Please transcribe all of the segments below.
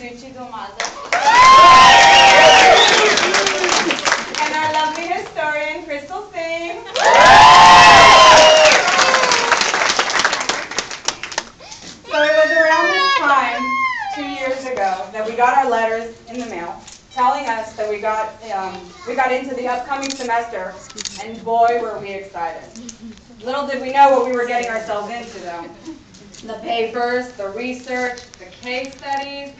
And our lovely historian, Crystal Singh. So it was around this time, 2 years ago, that we got our letters in the mail telling us that we got into the upcoming semester, and boy, were we excited. Little did we know what we were getting ourselves into, though. The papers, the research, the case studies,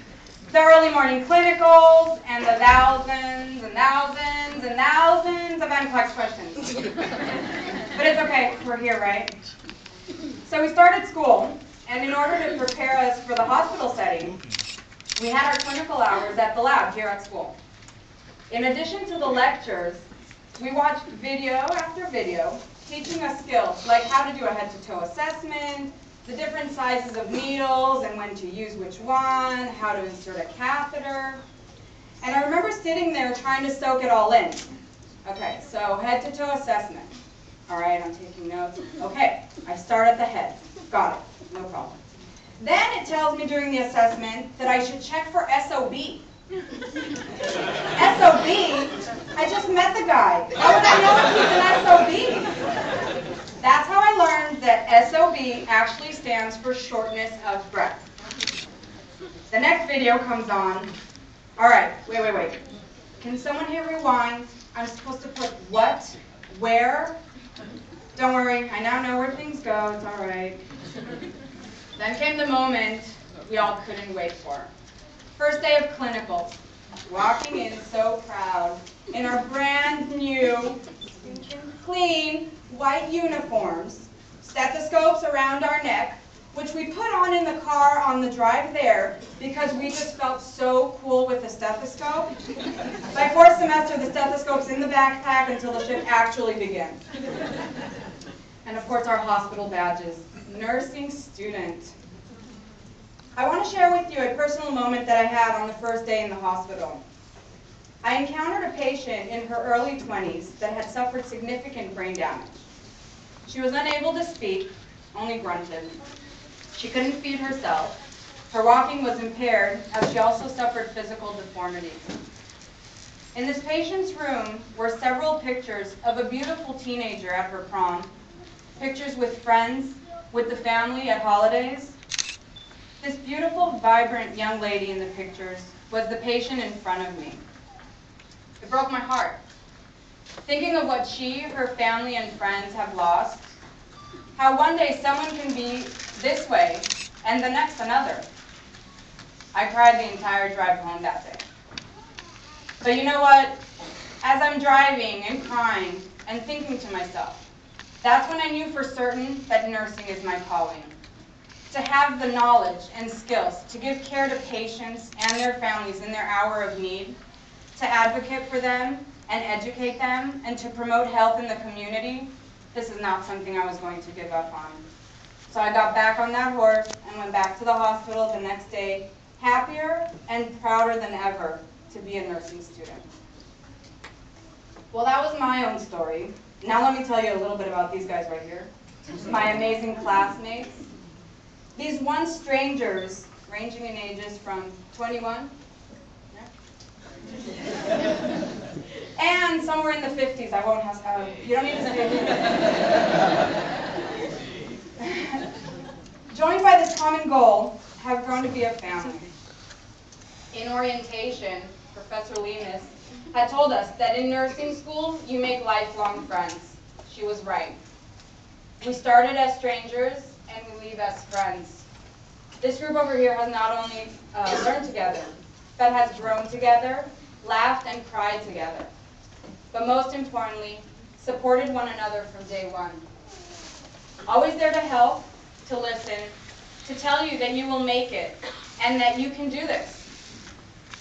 the early morning clinicals, and the thousands and thousands and thousands of NCLEX questions. But it's okay, we're here, right? So we started school, and in order to prepare us for the hospital setting, we had our clinical hours at the lab here at school. In addition to the lectures, we watched video after video teaching us skills like how to do a head-to-toe assessment, the different sizes of needles and when to use which one, how to insert a catheter. And I remember sitting there trying to soak it all in. Okay, so head-to-toe assessment. All right, I'm taking notes. Okay, I start at the head. Got it, no problem. Then it tells me during the assessment that I should check for SOB. SOB? I just met the guy. How would I know if he's an SOB? That's how I learned that SOB actually stands for shortness of breath. The next video comes on. All right, wait. Can someone here rewind? I'm supposed to put what, where? Don't worry, I now know where things go. It's all right. Then came the moment we all couldn't wait for. First day of clinicals. Walking in so proud in our brand new, clean, white uniforms, stethoscopes around our neck, which we put on in the car on the drive there because we just felt so cool with the stethoscope. By fourth semester, the stethoscope's in the backpack until the shift actually begins. And of course, our hospital badges. Nursing student. I want to share with you a personal moment that I had on the first day in the hospital. I encountered a patient in her early 20s that had suffered significant brain damage. She was unable to speak, only grunted. She couldn't feed herself. Her walking was impaired, as she also suffered physical deformities. In this patient's room were several pictures of a beautiful teenager at her prom, pictures with friends, with the family at holidays. This beautiful, vibrant young lady in the pictures was the patient in front of me. It broke my heart. Thinking of what she, her family, and friends have lost, how one day someone can be this way and the next another. I cried the entire drive home that day. But you know what? As I'm driving and crying and thinking to myself, that's when I knew for certain that nursing is my calling. To have the knowledge and skills to give care to patients and their families in their hour of need, to advocate for them and educate them, and to promote health in the community, this is not something I was going to give up on. So I got back on that horse and went back to the hospital the next day, happier and prouder than ever to be a nursing student. Well, that was my own story. Now let me tell you a little bit about these guys right here, my amazing classmates. These once strangers, ranging in ages from 21, and somewhere in the 50s. I won't have, you don't need to say. Joined by this common goal, have grown to be a family. In orientation, Professor Lemus had told us that in nursing school, you make lifelong friends. She was right. We started as strangers, and we leave as friends. This group over here has not only learned together, but has grown together, laughed and cried together. But most importantly, supported one another from day one. Always there to help, to listen, to tell you that you will make it, and that you can do this.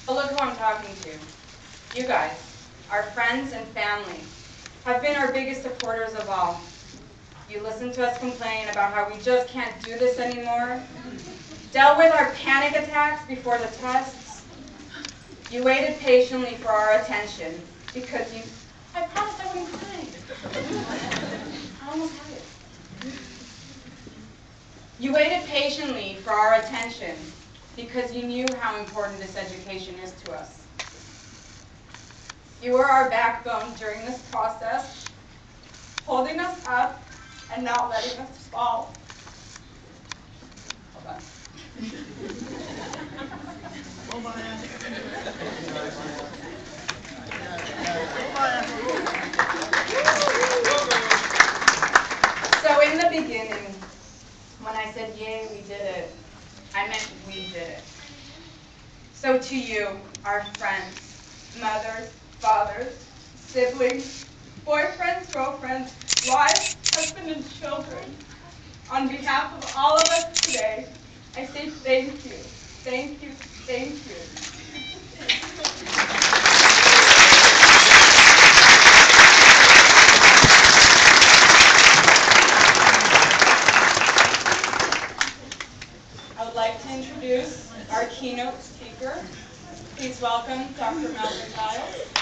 But look who I'm talking to. You guys, our friends and family, have been our biggest supporters of all. You listened to us complain about how we just can't do this anymore, dealt with our panic attacks before the tests. You waited patiently for our attention because I promised I wouldn't cry. I almost had it. You waited patiently for our attention because you knew how important this education is to us. You were our backbone during this process, holding us up and not letting us fall. Hold on. So in the beginning, when I said, yay, we did it, I meant we did it. So to you, our friends, mothers, fathers, siblings, boyfriends, girlfriends, wives, husbands, and children, on behalf of all of us today, I say thank you, thank you, thank you. I would like to introduce our keynote speaker. Please welcome Dr. Malcolm Giles.